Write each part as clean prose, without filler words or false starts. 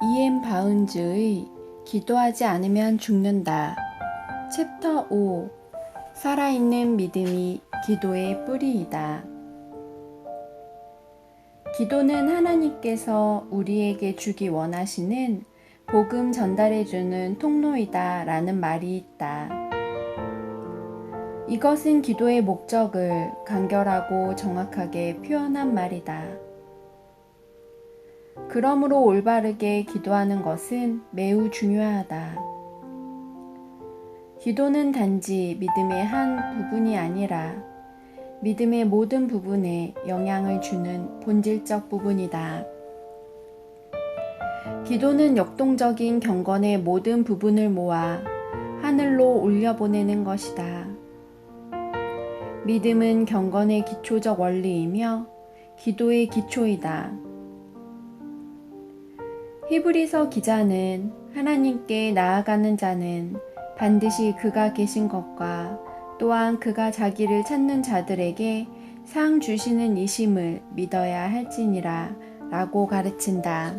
이엠 바운즈의 기도하지 않으면 죽는다. 챕터 5. 살아있는 믿음이 기도의 뿌리이다. 기도는 하나님께서 우리에게 주기 원하시는 복음 전달해주는 통로이다 라는 말이 있다. 이것은 기도의 목적을 간결하고 정확하게 표현한 말이다. 그러므로 올바르게 기도하는 것은 매우 중요하다. 기도는 단지 믿음의 한 부분이 아니라 믿음의 모든 부분에 영향을 주는 본질적 부분이다. 기도는 역동적인 경건의 모든 부분을 모아 하늘로 올려보내는 것이다. 믿음은 경건의 기초적 원리이며 기도의 기초이다. 히브리서 기자는 하나님께 나아가는 자는 반드시 그가 계신 것과 또한 그가 자기를 찾는 자들에게 상 주시는 이심을 믿어야 할지니라 라고 가르친다.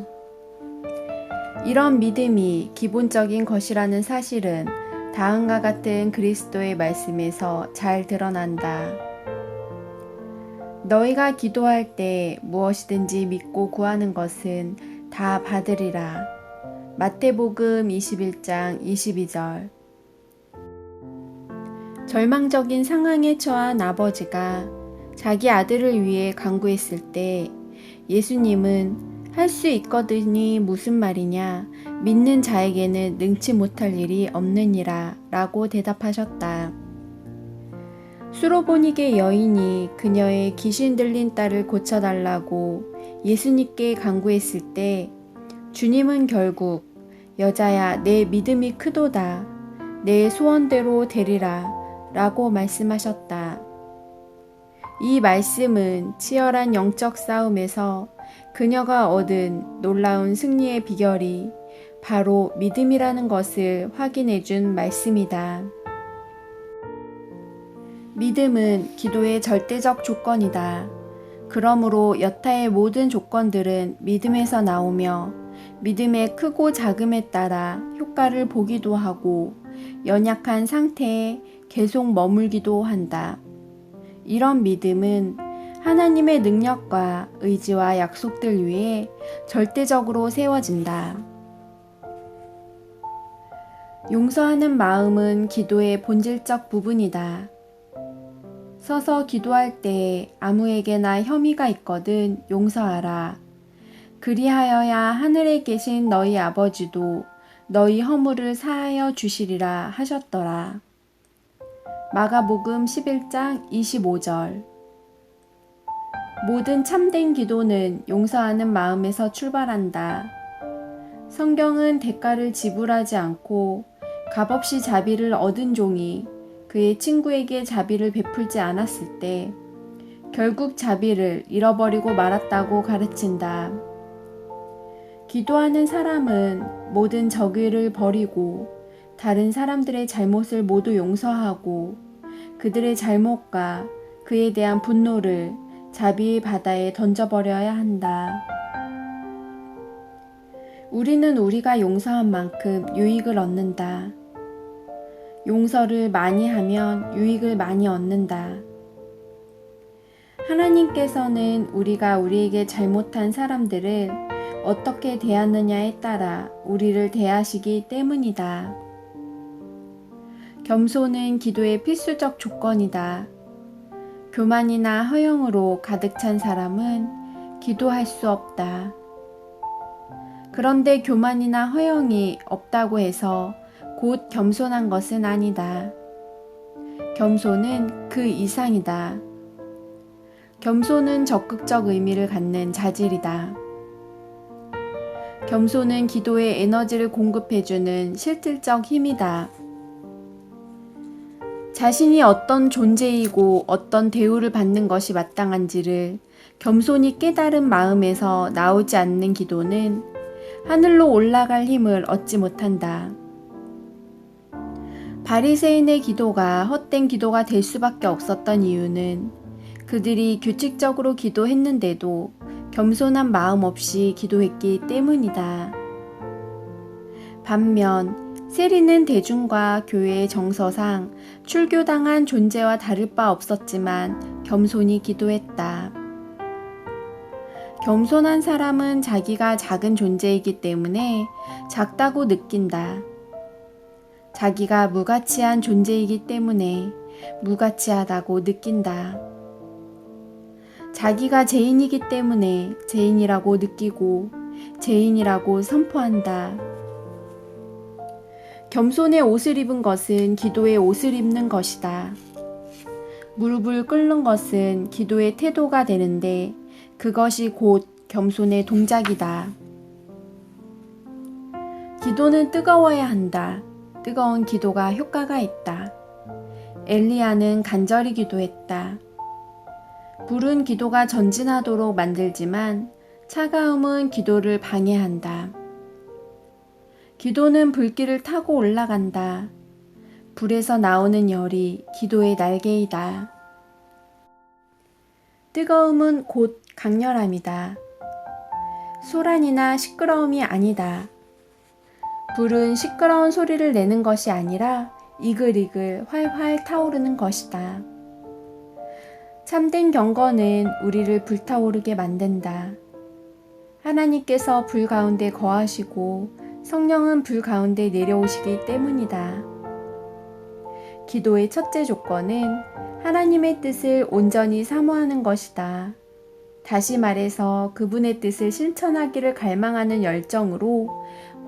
이런 믿음이 기본적인 것이라는 사실은 다음과 같은 그리스도의 말씀에서 잘 드러난다. 너희가 기도할 때 무엇이든지 믿고 구하는 것은 다 받으리라. 마태복음 21장 22절. 절망적인 상황에 처한 아버지가 자기 아들을 위해 간구했을 때 예수님은 할 수 있거든이 무슨 말이냐, 믿는 자에게는 능치 못할 일이 없느니라 라고 대답하셨다. 수로보니게 여인이 그녀의 귀신 들린 딸을 고쳐달라고 예수님께 간구했을 때 주님은 결국 여자야 내 믿음이 크도다 내 소원대로 되리라 라고 말씀하셨다. 이 말씀은 치열한 영적 싸움에서 그녀가 얻은 놀라운 승리의 비결이 바로 믿음이라는 것을 확인해 준 말씀이다. 믿음은 기도의 절대적 조건이다. 그러므로 여타의 모든 조건들은 믿음에서 나오며 믿음의 크고 작음에 따라 효과를 보기도 하고 연약한 상태에 계속 머물기도 한다. 이런 믿음은 하나님의 능력과 의지와 약속들 위에 절대적으로 세워진다. 용서하는 마음은 기도의 본질적 부분이다. 서서 기도할 때 아무에게나 혐의가 있거든 용서하라. 그리하여야 하늘에 계신 너희 아버지도 너희 허물을 사하여 주시리라 하셨더라. 마가복음 11장 25절. 모든 참된 기도는 용서하는 마음에서 출발한다. 성경은 대가를 지불하지 않고 값없이 자비를 얻은 종이 그의 친구에게 자비를 베풀지 않았을 때 결국 자비를 잃어버리고 말았다고 가르친다. 기도하는 사람은 모든 적의를 버리고 다른 사람들의 잘못을 모두 용서하고 그들의 잘못과 그에 대한 분노를 자비의 바다에 던져버려야 한다. 우리는 우리가 용서한 만큼 유익을 얻는다. 용서를 많이 하면 유익을 많이 얻는다. 하나님께서는 우리가 우리에게 잘못한 사람들을 어떻게 대하느냐에 따라 우리를 대하시기 때문이다. 겸손은 기도의 필수적 조건이다. 교만이나 허영으로 가득 찬 사람은 기도할 수 없다. 그런데 교만이나 허영이 없다고 해서 곧 겸손한 것은 아니다. 겸손은 그 이상이다. 겸손은 적극적 의미를 갖는 자질이다. 겸손은 기도에 에너지를 공급해주는 실질적 힘이다. 자신이 어떤 존재이고 어떤 대우를 받는 것이 마땅한지를 겸손히 깨달은 마음에서 나오지 않는 기도는 하늘로 올라갈 힘을 얻지 못한다. 바리새인의 기도가 헛된 기도가 될 수밖에 없었던 이유는 그들이 규칙적으로 기도했는데도 겸손한 마음 없이 기도했기 때문이다. 반면 세리는 대중과 교회의 정서상 출교당한 존재와 다를 바 없었지만 겸손히 기도했다. 겸손한 사람은 자기가 작은 존재이기 때문에 작다고 느낀다. 자기가 무가치한 존재이기 때문에 무가치하다고 느낀다. 자기가 죄인이기 때문에 죄인이라고 느끼고 죄인이라고 선포한다. 겸손의 옷을 입은 것은 기도의 옷을 입는 것이다. 무릎을 꿇는 것은 기도의 태도가 되는데 그것이 곧 겸손의 동작이다. 기도는 뜨거워야 한다. 뜨거운 기도가 효과가 있다. 엘리야는 간절히 기도했다. 불은 기도가 전진하도록 만들지만 차가움은 기도를 방해한다. 기도는 불길을 타고 올라간다. 불에서 나오는 열이 기도의 날개이다. 뜨거움은 곧 강렬함이다. 소란이나 시끄러움이 아니다. 불은 시끄러운 소리를 내는 것이 아니라 이글이글 활활 타오르는 것이다. 참된 경건은 우리를 불타오르게 만든다. 하나님께서 불 가운데 거하시고 성령은 불 가운데 내려오시기 때문이다. 기도의 첫째 조건은 하나님의 뜻을 온전히 사모하는 것이다. 다시 말해서 그분의 뜻을 실천하기를 갈망하는 열정으로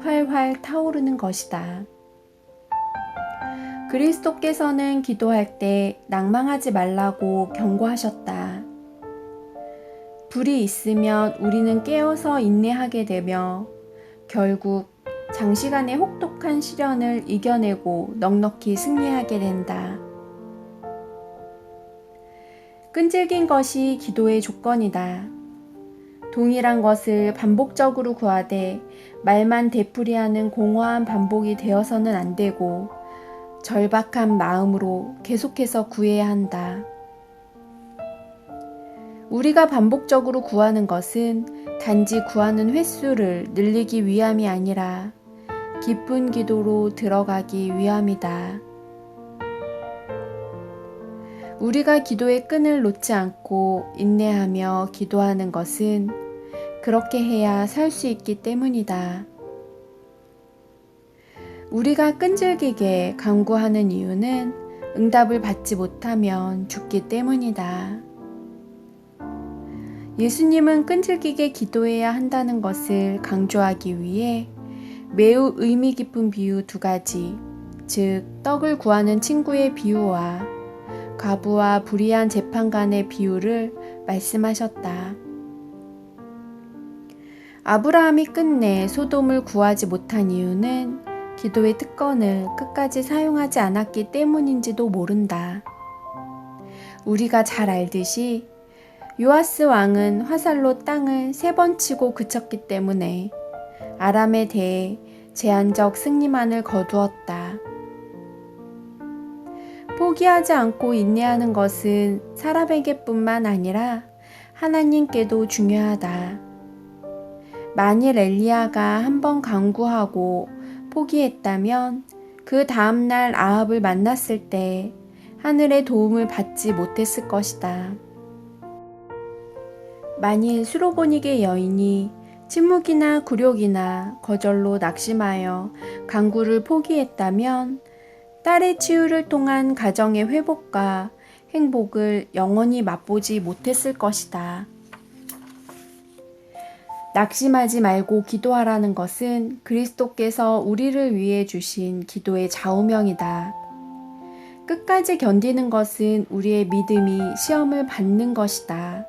활활 타오르는 것이다. 그리스도께서는 기도할 때 낭망하지 말라고 경고하셨다. 불이 있으면 우리는 깨어서 인내하게 되며 결국 장시간의 혹독한 시련을 이겨내고 넉넉히 승리하게 된다. 끈질긴 것이 기도의 조건이다. 동일한 것을 반복적으로 구하되 말만 되풀이하는 공허한 반복이 되어서는 안 되고 절박한 마음으로 계속해서 구해야 한다. 우리가 반복적으로 구하는 것은 단지 구하는 횟수를 늘리기 위함이 아니라 깊은 기도로 들어가기 위함이다. 우리가 기도의 끈을 놓지 않고 인내하며 기도하는 것은 그렇게 해야 살 수 있기 때문이다. 우리가 끈질기게 간구하는 이유는 응답을 받지 못하면 죽기 때문이다. 예수님은 끈질기게 기도해야 한다는 것을 강조하기 위해 매우 의미 깊은 비유 두 가지, 즉 떡을 구하는 친구의 비유와 과부와 불의한 재판관의 비유를 말씀하셨다. 아브라함이 끝내 소돔을 구하지 못한 이유는 기도의 특권을 끝까지 사용하지 않았기 때문인지도 모른다. 우리가 잘 알듯이 요아스 왕은 화살로 땅을 3번 치고 그쳤기 때문에 아람에 대해 제한적 승리만을 거두었다. 포기하지 않고 인내하는 것은 사람에게뿐만 아니라 하나님께도 중요하다. 만일 엘리야가 한번 간구하고 포기했다면 그 다음날 아합을 만났을 때 하늘의 도움을 받지 못했을 것이다. 만일 수로보닉의 여인이 침묵이나 굴욕이나 거절로 낙심하여 간구를 포기했다면 딸의 치유를 통한 가정의 회복과 행복을 영원히 맛보지 못했을 것이다. 낙심하지 말고 기도하라는 것은 그리스도께서 우리를 위해 주신 기도의 좌우명이다. 끝까지 견디는 것은 우리의 믿음이 시험을 받는 것이다.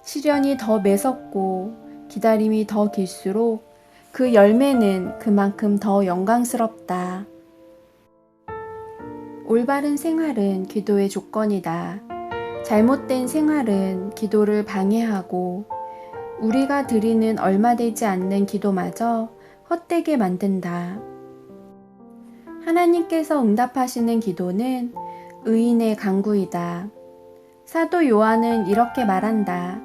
시련이 더 매섭고 기다림이 더 길수록 그 열매는 그만큼 더 영광스럽다. 올바른 생활은 기도의 조건이다. 잘못된 생활은 기도를 방해하고 우리가 드리는 얼마 되지 않는 기도마저 헛되게 만든다. 하나님께서 응답하시는 기도는 의인의 간구이다. 사도 요한은 이렇게 말한다.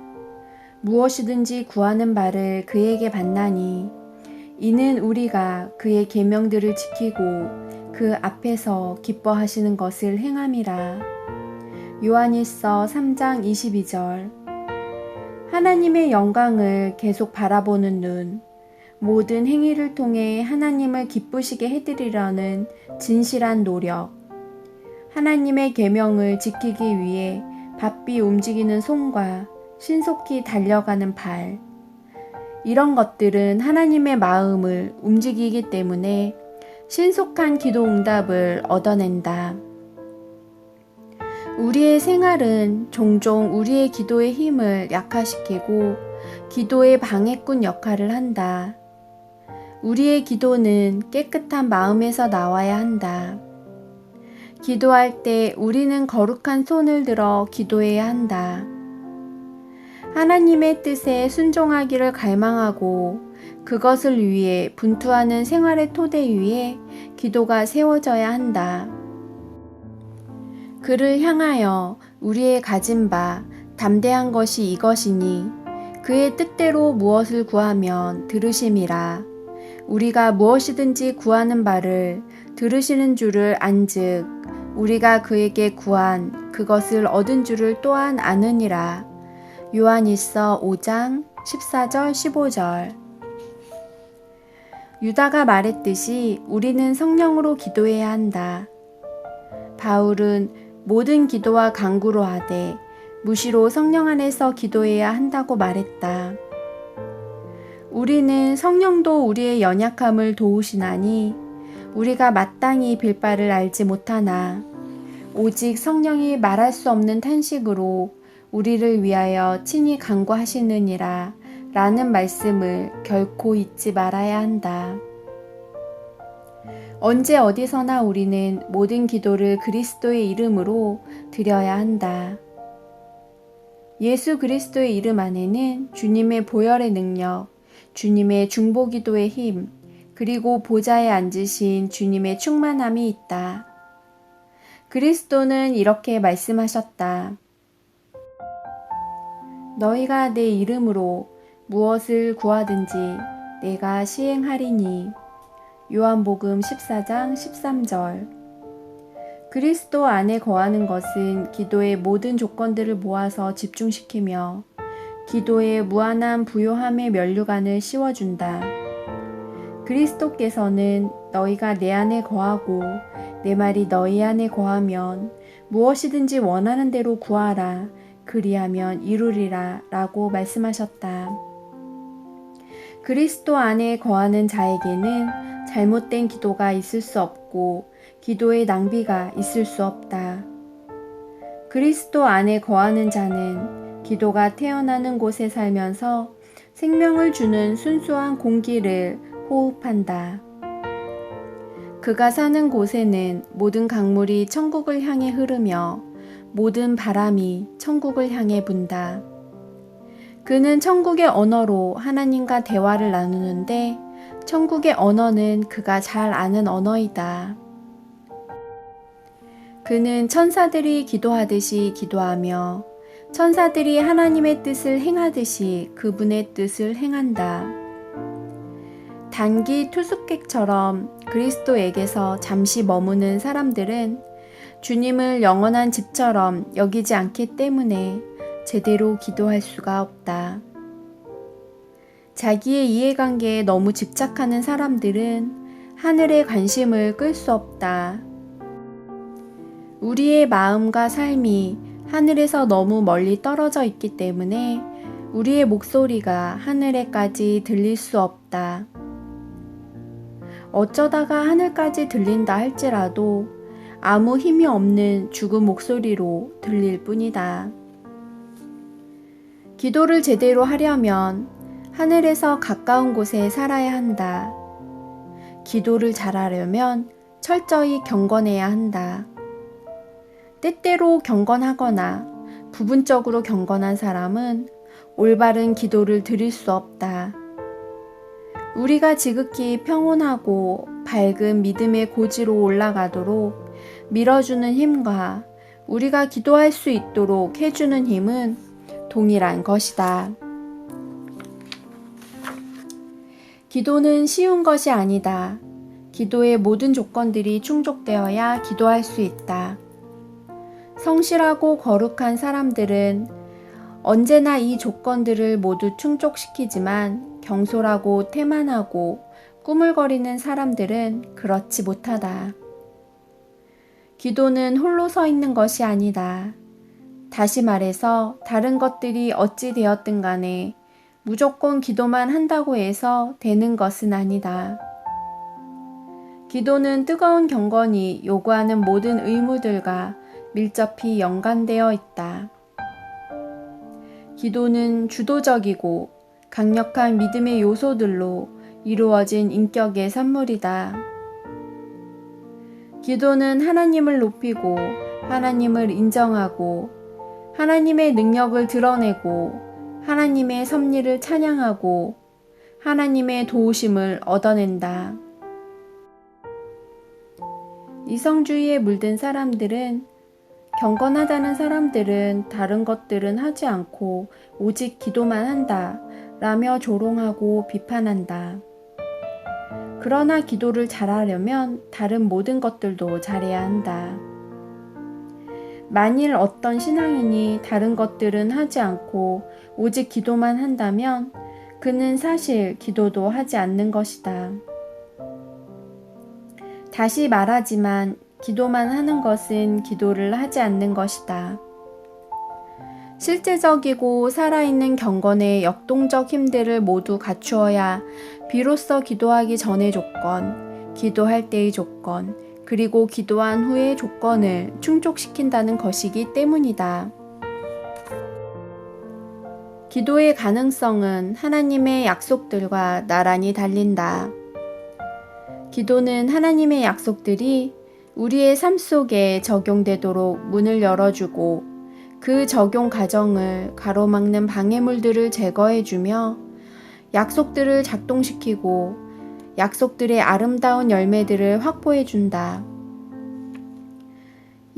무엇이든지 구하는 바를 그에게 받나니 이는 우리가 그의 계명들을 지키고 그 앞에서 기뻐하시는 것을 행함이라. 요한일서 3장 22절. 하나님의 영광을 계속 바라보는 눈, 모든 행위를 통해 하나님을 기쁘시게 해드리려는 진실한 노력, 하나님의 계명을 지키기 위해 바삐 움직이는 손과 신속히 달려가는 발, 이런 것들은 하나님의 마음을 움직이기 때문에 신속한 기도 응답을 얻어낸다. 우리의 생활은 종종 우리의 기도의 힘을 약화시키고 기도의 방해꾼 역할을 한다. 우리의 기도는 깨끗한 마음에서 나와야 한다. 기도할 때 우리는 거룩한 손을 들어 기도해야 한다. 하나님의 뜻에 순종하기를 갈망하고 그것을 위해 분투하는 생활의 토대 위에 기도가 세워져야 한다. 그를 향하여 우리의 가진 바 담대한 것이 이것이니 그의 뜻대로 무엇을 구하면 들으심이라. 우리가 무엇이든지 구하는 바를 들으시는 줄을 안즉 우리가 그에게 구한 그것을 얻은 줄을 또한 아느니라. 요한일서 5장 14절 15절. 유다가 말했듯이 우리는 성령으로 기도해야 한다. 바울은 모든 기도와 간구로 하되 무시로 성령 안에서 기도해야 한다고 말했다. 우리는 성령도 우리의 연약함을 도우시나니 우리가 마땅히 빌 바를 알지 못하나 오직 성령이 말할 수 없는 탄식으로 우리를 위하여 친히 간구하시느니라 라는 말씀을 결코 잊지 말아야 한다. 언제 어디서나 우리는 모든 기도를 그리스도의 이름으로 드려야 한다. 예수 그리스도의 이름 안에는 주님의 보혈의 능력, 주님의 중보기도의 힘, 그리고 보좌에 앉으신 주님의 충만함이 있다. 그리스도는 이렇게 말씀하셨다. 너희가 내 이름으로 무엇을 구하든지 내가 시행하리니. 요한복음 14장 13절. 그리스도 안에 거하는 것은 기도의 모든 조건들을 모아서 집중시키며 기도의 무한한 부요함의 면류관을 씌워준다. 그리스도께서는 너희가 내 안에 거하고 내 말이 너희 안에 거하면 무엇이든지 원하는 대로 구하라. 그리하면 이루리라 라고 말씀하셨다. 그리스도 안에 거하는 자에게는 잘못된 기도가 있을 수 없고 기도의 낭비가 있을 수 없다. 그리스도 안에 거하는 자는 기도가 태어나는 곳에 살면서 생명을 주는 순수한 공기를 호흡한다. 그가 사는 곳에는 모든 강물이 천국을 향해 흐르며 모든 바람이 천국을 향해 분다. 그는 천국의 언어로 하나님과 대화를 나누는데 천국의 언어는 그가 잘 아는 언어이다. 그는 천사들이 기도하듯이 기도하며 천사들이 하나님의 뜻을 행하듯이 그분의 뜻을 행한다. 단기 투숙객처럼 그리스도에게서 잠시 머무는 사람들은 주님을 영원한 집처럼 여기지 않기 때문에 제대로 기도할 수가 없다. 자기의 이해관계에 너무 집착하는 사람들은 하늘의 관심을 끌 수 없다. 우리의 마음과 삶이 하늘에서 너무 멀리 떨어져 있기 때문에 우리의 목소리가 하늘에까지 들릴 수 없다. 어쩌다가 하늘까지 들린다 할지라도 아무 힘이 없는 죽은 목소리로 들릴 뿐이다. 기도를 제대로 하려면 하늘에서 가까운 곳에 살아야 한다. 기도를 잘하려면 철저히 경건해야 한다. 때때로 경건하거나 부분적으로 경건한 사람은 올바른 기도를 드릴 수 없다. 우리가 지극히 평온하고 밝은 믿음의 고지로 올라가도록 밀어주는 힘과 우리가 기도할 수 있도록 해주는 힘은 동일한 것이다. 기도는 쉬운 것이 아니다. 기도의 모든 조건들이 충족되어야 기도할 수 있다. 성실하고 거룩한 사람들은 언제나 이 조건들을 모두 충족시키지만 경솔하고 태만하고 꾸물거리는 사람들은 그렇지 못하다. 기도는 홀로 서 있는 것이 아니다. 다시 말해서 다른 것들이 어찌 되었든 간에 무조건 기도만 한다고 해서 되는 것은 아니다. 기도는 뜨거운 경건이 요구하는 모든 의무들과 밀접히 연관되어 있다. 기도는 주도적이고 강력한 믿음의 요소들로 이루어진 인격의 산물이다. 기도는 하나님을 높이고 하나님을 인정하고 하나님의 능력을 드러내고 하나님의 섭리를 찬양하고 하나님의 도우심을 얻어낸다. 이성주의에 물든 사람들은 경건하다는 사람들은 다른 것들은 하지 않고 오직 기도만 한다 라며 조롱하고 비판한다. 그러나 기도를 잘하려면 다른 모든 것들도 잘해야 한다. 만일 어떤 신앙인이 다른 것들은 하지 않고 오직 기도만 한다면 그는 사실 기도도 하지 않는 것이다. 다시 말하지만 기도만 하는 것은 기도를 하지 않는 것이다. 실제적이고 살아있는 경건의 역동적 힘들을 모두 갖추어야 비로소 기도하기 전의 조건, 기도할 때의 조건, 그리고 기도한 후의 조건을 충족시킨다는 것이기 때문이다. 기도의 가능성은 하나님의 약속들과 나란히 달린다. 기도는 하나님의 약속들이 우리의 삶 속에 적용되도록 문을 열어주고 그 적용 과정을 가로막는 방해물들을 제거해주며 약속들을 작동시키고 약속들의 아름다운 열매들을 확보해준다.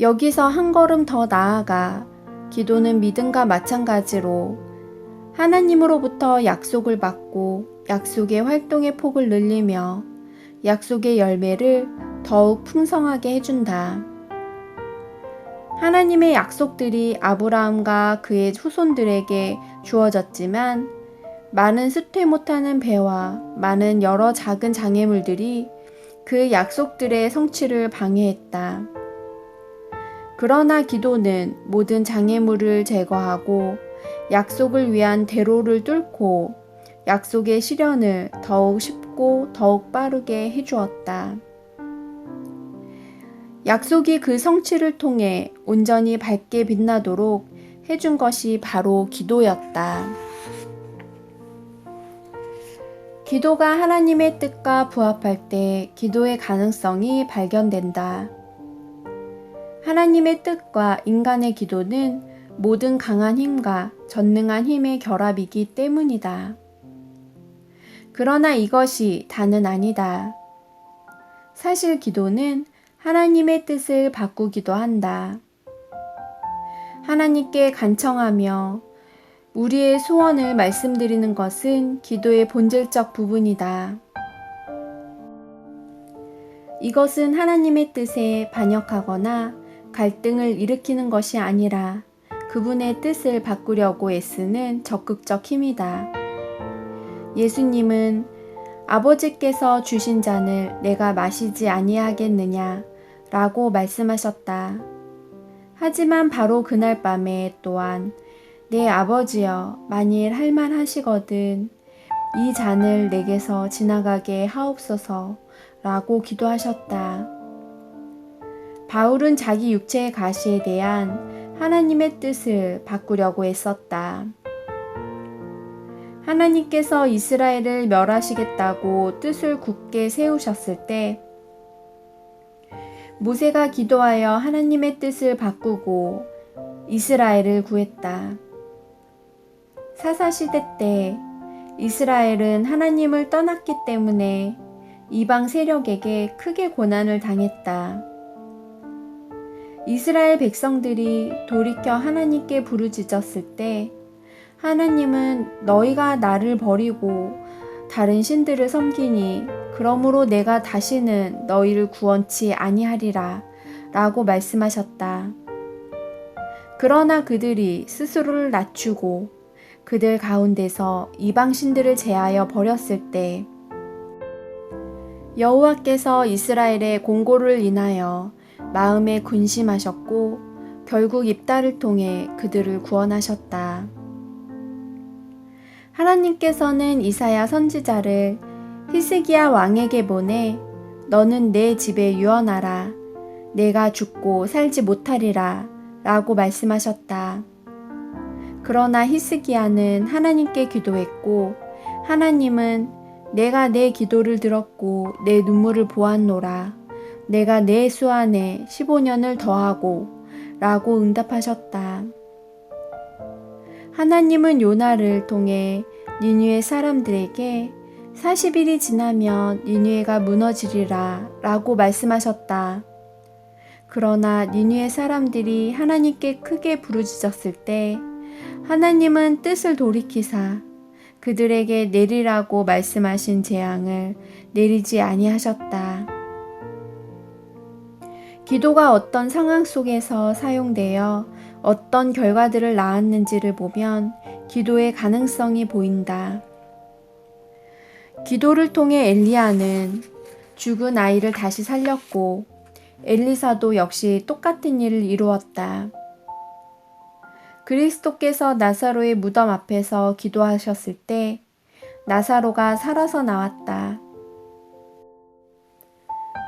여기서 한 걸음 더 나아가 기도는 믿음과 마찬가지로 하나님으로부터 약속을 받고 약속의 활동의 폭을 늘리며 약속의 열매를 더욱 풍성하게 해준다. 하나님의 약속들이 아브라함과 그의 후손들에게 주어졌지만 많은 수퇴 못하는 배와 많은 여러 작은 장애물들이 그 약속들의 성취를 방해했다. 그러나 기도는 모든 장애물을 제거하고 약속을 위한 대로를 뚫고 약속의 실현을 더욱 쉽고 더욱 빠르게 해주었다. 약속이 그 성취를 통해 온전히 밝게 빛나도록 해준 것이 바로 기도였다. 기도가 하나님의 뜻과 부합할 때 기도의 가능성이 발견된다. 하나님의 뜻과 인간의 기도는 모든 강한 힘과 전능한 힘의 결합이기 때문이다. 그러나 이것이 다는 아니다. 사실 기도는 하나님의 뜻을 바꾸기도 한다. 하나님께 간청하며 우리의 소원을 말씀드리는 것은 기도의 본질적 부분이다. 이것은 하나님의 뜻에 반역하거나 갈등을 일으키는 것이 아니라 그분의 뜻을 바꾸려고 애쓰는 적극적 힘이다. 예수님은 아버지께서 주신 잔을 내가 마시지 아니하겠느냐 라고 말씀하셨다. 하지만 바로 그날 밤에 또한 내 아버지여 만일 할만하시거든 이 잔을 내게서 지나가게 하옵소서 라고 기도하셨다. 바울은 자기 육체의 가시에 대한 하나님의 뜻을 바꾸려고 애썼다. 하나님께서 이스라엘을 멸하시겠다고 뜻을 굳게 세우셨을 때 모세가 기도하여 하나님의 뜻을 바꾸고 이스라엘을 구했다. 사사시대 때 이스라엘은 하나님을 떠났기 때문에 이방 세력에게 크게 고난을 당했다. 이스라엘 백성들이 돌이켜 하나님께 부르짖었을 때 하나님은 너희가 나를 버리고 다른 신들을 섬기니 그러므로 내가 다시는 너희를 구원치 아니하리라 라고 말씀하셨다. 그러나 그들이 스스로를 낮추고 그들 가운데서 이방 신들을 제하여 버렸을 때 여호와께서 이스라엘의 공고를 인하여 마음에 근심하셨고 결국 입다를 통해 그들을 구원하셨다. 하나님께서는 이사야 선지자를 히스기야 왕에게 보내 너는 내 집에 유언하라. 내가 죽고 살지 못하리라 라고 말씀하셨다. 그러나 히스기야는 하나님께 기도했고 하나님은 내가 내 기도를 들었고 내 눈물을 보았노라. 내가 내 수 안에 15년을 더하고 라고 응답하셨다. 하나님은 요나를 통해 니느웨 사람들에게 40일이 지나면 니느웨가 무너지리라 라고 말씀하셨다. 그러나 니느웨 사람들이 하나님께 크게 부르짖었을 때 하나님은 뜻을 돌이키사 그들에게 내리라고 말씀하신 재앙을 내리지 아니하셨다. 기도가 어떤 상황 속에서 사용되어 어떤 결과들을 낳았는지를 보면 기도의 가능성이 보인다. 기도를 통해 엘리야는 죽은 아이를 다시 살렸고 엘리사도 역시 똑같은 일을 이루었다. 그리스도께서 나사로의 무덤 앞에서 기도하셨을 때 나사로가 살아서 나왔다.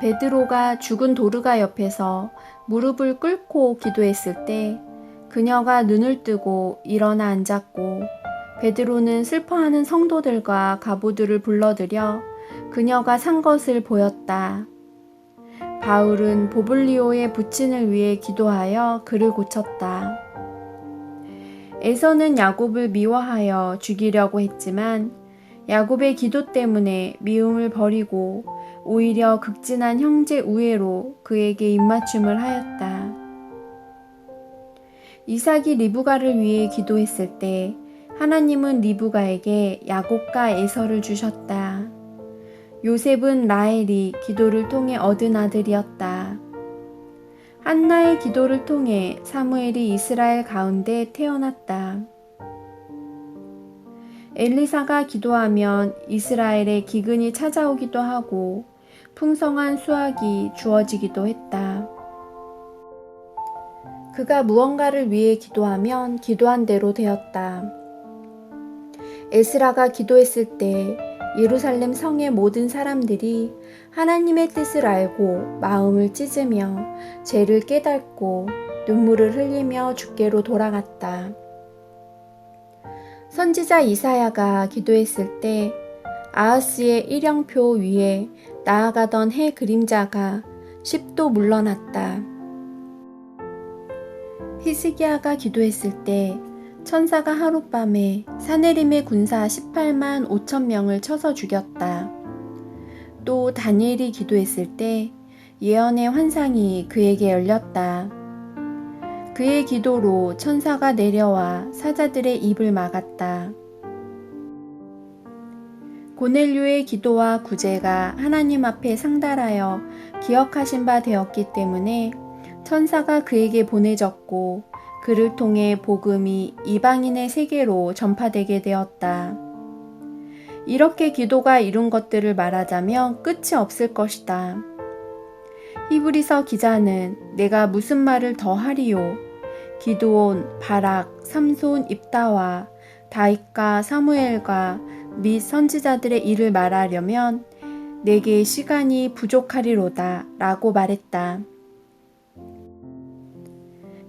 베드로가 죽은 도르가 옆에서 무릎을 꿇고 기도했을 때 그녀가 눈을 뜨고 일어나 앉았고 베드로는 슬퍼하는 성도들과 가부들을 불러들여 그녀가 산 것을 보였다. 바울은 보블리오의 부친을 위해 기도하여 그를 고쳤다. 에서는 야곱을 미워하여 죽이려고 했지만 야곱의 기도 때문에 미움을 버리고 오히려 극진한 형제 우애로 그에게 입맞춤을 하였다. 이삭이 리브가를 위해 기도했을 때 하나님은 리브가에게 야곱과 에서를 주셨다. 요셉은 라헬이 기도를 통해 얻은 아들이었다. 한나의 기도를 통해 사무엘이 이스라엘 가운데 태어났다. 엘리사가 기도하면 이스라엘에 기근이 찾아오기도 하고 풍성한 수확이 주어지기도 했다. 그가 무언가를 위해 기도하면 기도한 대로 되었다. 에스라가 기도했을 때 예루살렘 성의 모든 사람들이 하나님의 뜻을 알고 마음을 찢으며 죄를 깨닫고 눈물을 흘리며 주께로 돌아갔다. 선지자 이사야가 기도했을 때 아하스의 일형표 위에 나아가던 해 그림자가 10도 물러났다. 히스기야가 기도했을 때 천사가 하룻밤에 사네림의 군사 18만 5천 명을 쳐서 죽였다. 또 다니엘이 기도했을 때 예언의 환상이 그에게 열렸다. 그의 기도로 천사가 내려와 사자들의 입을 막았다. 고넬료의 기도와 구제가 하나님 앞에 상달하여 기억하신 바 되었기 때문에 천사가 그에게 보내졌고 그를 통해 복음이 이방인의 세계로 전파되게 되었다. 이렇게 기도가 이룬 것들을 말하자면 끝이 없을 것이다. 히브리서 기자는 내가 무슨 말을 더 하리요? 기드온, 바락, 삼손, 입다와 다윗과 사무엘과 및 선지자들의 일을 말하려면 내게 시간이 부족하리로다 라고 말했다.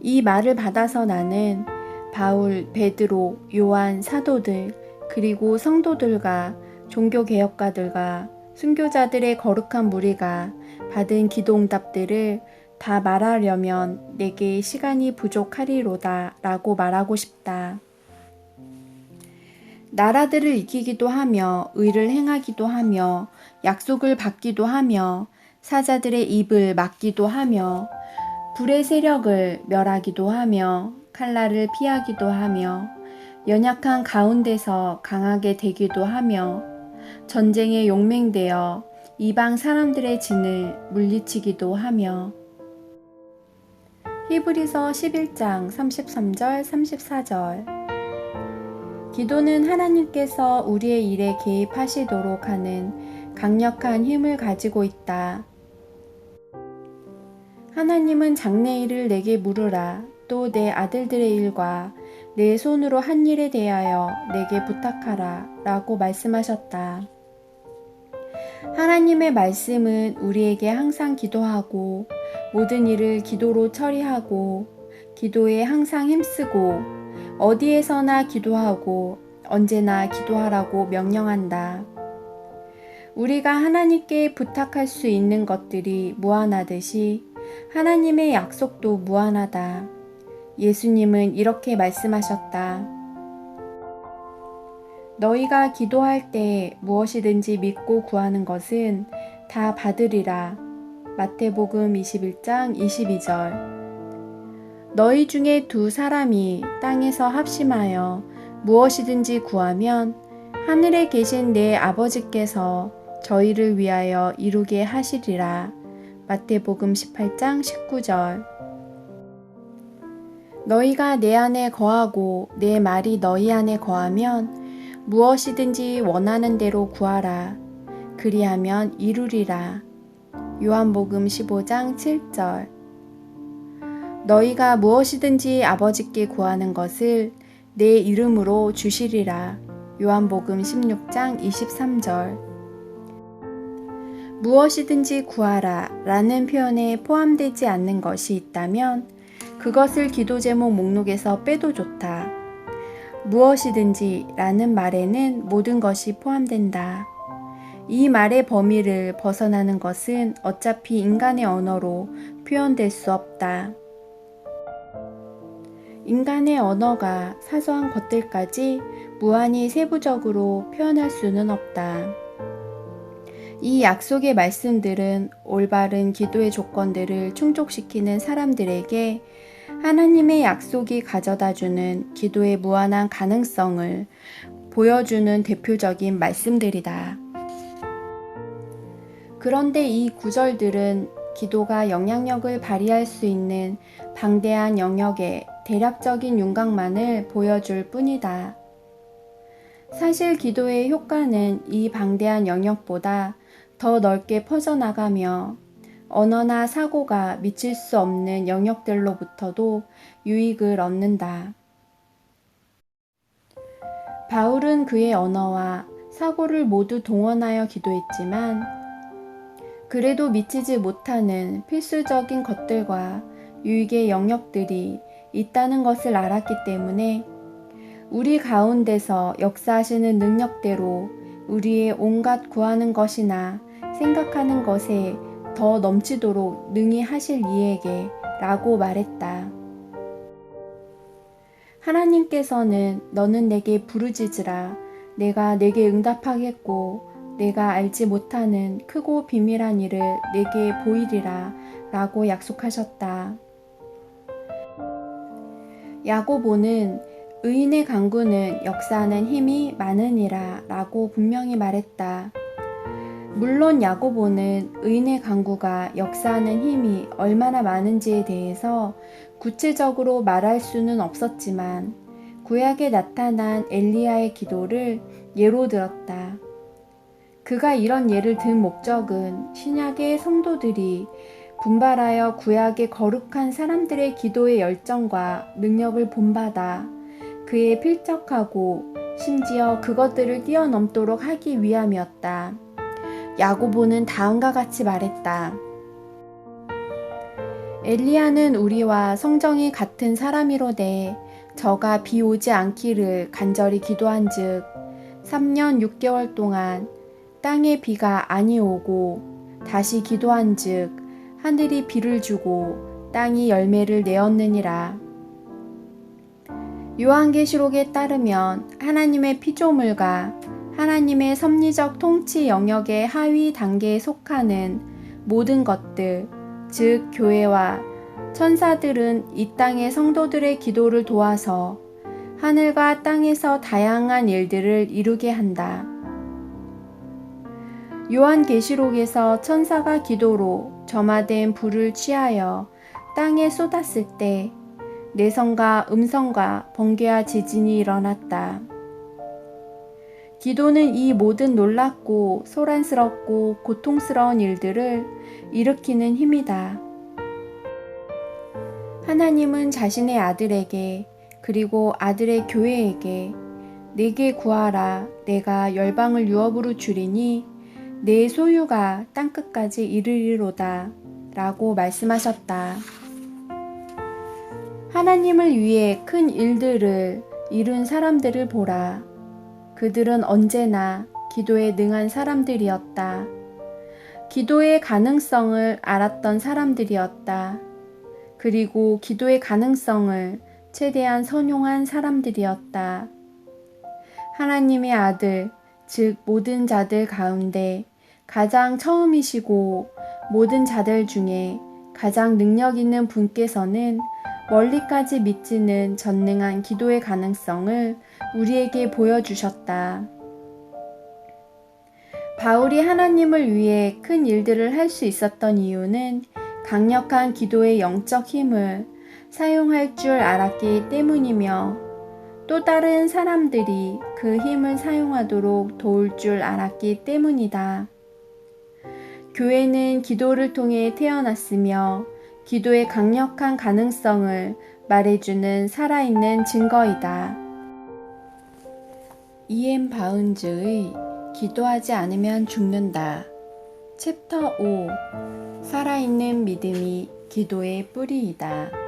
이 말을 받아서 나는 바울, 베드로, 요한, 사도들 그리고 성도들과 종교개혁가들과 순교자들의 거룩한 무리가 받은 기도응답들을 다 말하려면 내게 시간이 부족하리로다 라고 말하고 싶다. 나라들을 이기기도 하며 의를 행하기도 하며 약속을 받기도 하며 사자들의 입을 막기도 하며 불의 세력을 멸하기도 하며 칼날을 피하기도 하며 연약한 가운데서 강하게 되기도 하며 전쟁에 용맹되어 이방 사람들의 진을 물리치기도 하며. 히브리서 11장 33절 34절. 기도는 하나님께서 우리의 일에 개입하시도록 하는 강력한 힘을 가지고 있다. 하나님은 장래일을 내게 물으라. 또 내 아들들의 일과 내 손으로 한 일에 대하여 내게 부탁하라 라고 말씀하셨다. 하나님의 말씀은 우리에게 항상 기도하고 모든 일을 기도로 처리하고 기도에 항상 힘쓰고 어디에서나 기도하고 언제나 기도하라고 명령한다. 우리가 하나님께 부탁할 수 있는 것들이 무한하듯이 하나님의 약속도 무한하다. 예수님은 이렇게 말씀하셨다. 너희가 기도할 때 무엇이든지 믿고 구하는 것은 다 받으리라. 마태복음 21장 22절. 너희 중에 두 사람이 땅에서 합심하여 무엇이든지 구하면 하늘에 계신 내 아버지께서 저희를 위하여 이루게 하시리라. 마태복음 18장 19절. 너희가 내 안에 거하고 내 말이 너희 안에 거하면 무엇이든지 원하는 대로 구하라. 그리하면 이루리라. 요한복음 15장 7절. 너희가 무엇이든지 아버지께 구하는 것을 내 이름으로 주시리라. 요한복음 16장 23절. 무엇이든지 구하라 라는 표현에 포함되지 않는 것이 있다면 그것을 기도 제목 목록에서 빼도 좋다. 무엇이든지 라는 말에는 모든 것이 포함된다. 이 말의 범위를 벗어나는 것은 어차피 인간의 언어로 표현될 수 없다. 인간의 언어가 사소한 것들까지 무한히 세부적으로 표현할 수는 없다. 이 약속의 말씀들은 올바른 기도의 조건들을 충족시키는 사람들에게 하나님의 약속이 가져다주는 기도의 무한한 가능성을 보여주는 대표적인 말씀들이다. 그런데 이 구절들은 기도가 영향력을 발휘할 수 있는 방대한 영역의 대략적인 윤곽만을 보여줄 뿐이다. 사실 기도의 효과는 이 방대한 영역보다 더 넓게 퍼져나가며 언어나 사고가 미칠 수 없는 영역들로부터도 유익을 얻는다. 바울은 그의 언어와 사고를 모두 동원하여 기도했지만 그래도 미치지 못하는 필수적인 것들과 유익의 영역들이 있다는 것을 알았기 때문에 우리 가운데서 역사하시는 능력대로 우리의 온갖 구하는 것이나 생각하는 것에 더 넘치도록 능히 하실 이에게 라고 말했다. 하나님께서는 너는 내게 부르짖으라. 내가 내게 응답하겠고 내가 알지 못하는 크고 비밀한 일을 내게 보이리라 라고 약속하셨다. 야고보는 의인의 간구는 역사하는 힘이 많으니라 라고 분명히 말했다. 물론 야고보는 의인의 간구가 역사하는 힘이 얼마나 많은지에 대해서 구체적으로 말할 수는 없었지만 구약에 나타난 엘리야의 기도를 예로 들었다. 그가 이런 예를 든 목적은 신약의 성도들이 분발하여 구약의 거룩한 사람들의 기도의 열정과 능력을 본받아 그에 필적하고 심지어 그것들을 뛰어넘도록 하기 위함이었다. 야고보는 다음과 같이 말했다. 엘리야는 우리와 성정이 같은 사람이로되 저가 비 오지 않기를 간절히 기도한즉 3년 6개월 동안 땅에 비가 아니 오고 다시 기도한즉 하늘이 비를 주고 땅이 열매를 내었느니라. 요한계시록에 따르면 하나님의 피조물과 하나님의 섭리적 통치 영역의 하위 단계에 속하는 모든 것들, 즉 교회와 천사들은 이 땅의 성도들의 기도를 도와서 하늘과 땅에서 다양한 일들을 이루게 한다. 요한계시록에서 천사가 기도로 점화된 불을 취하여 땅에 쏟았을 때 내성과 음성과 번개와 지진이 일어났다. 기도는 이 모든 놀랍고 소란스럽고 고통스러운 일들을 일으키는 힘이다. 하나님은 자신의 아들에게 그리고 아들의 교회에게 내게 구하라 내가 열방을 유업으로 주리니 내 소유가 땅끝까지 이르리로다 라고 말씀하셨다. 하나님을 위해 큰 일들을 이룬 사람들을 보라. 그들은 언제나 기도에 능한 사람들이었다. 기도의 가능성을 알았던 사람들이었다. 그리고 기도의 가능성을 최대한 선용한 사람들이었다. 하나님의 아들, 즉 모든 자들 가운데 가장 처음이시고 모든 자들 중에 가장 능력 있는 분께서는 멀리까지 미치는 전능한 기도의 가능성을 우리에게 보여주셨다. 바울이 하나님을 위해 큰 일들을 할 수 있었던 이유는 강력한 기도의 영적 힘을 사용할 줄 알았기 때문이며 또 다른 사람들이 그 힘을 사용하도록 도울 줄 알았기 때문이다. 교회는 기도를 통해 태어났으며 기도의 강력한 가능성을 말해주는 살아있는 증거이다. E.M. 바운즈의 기도하지 않으면 죽는다. 챕터 5 살아있는 믿음이 기도의 뿌리이다.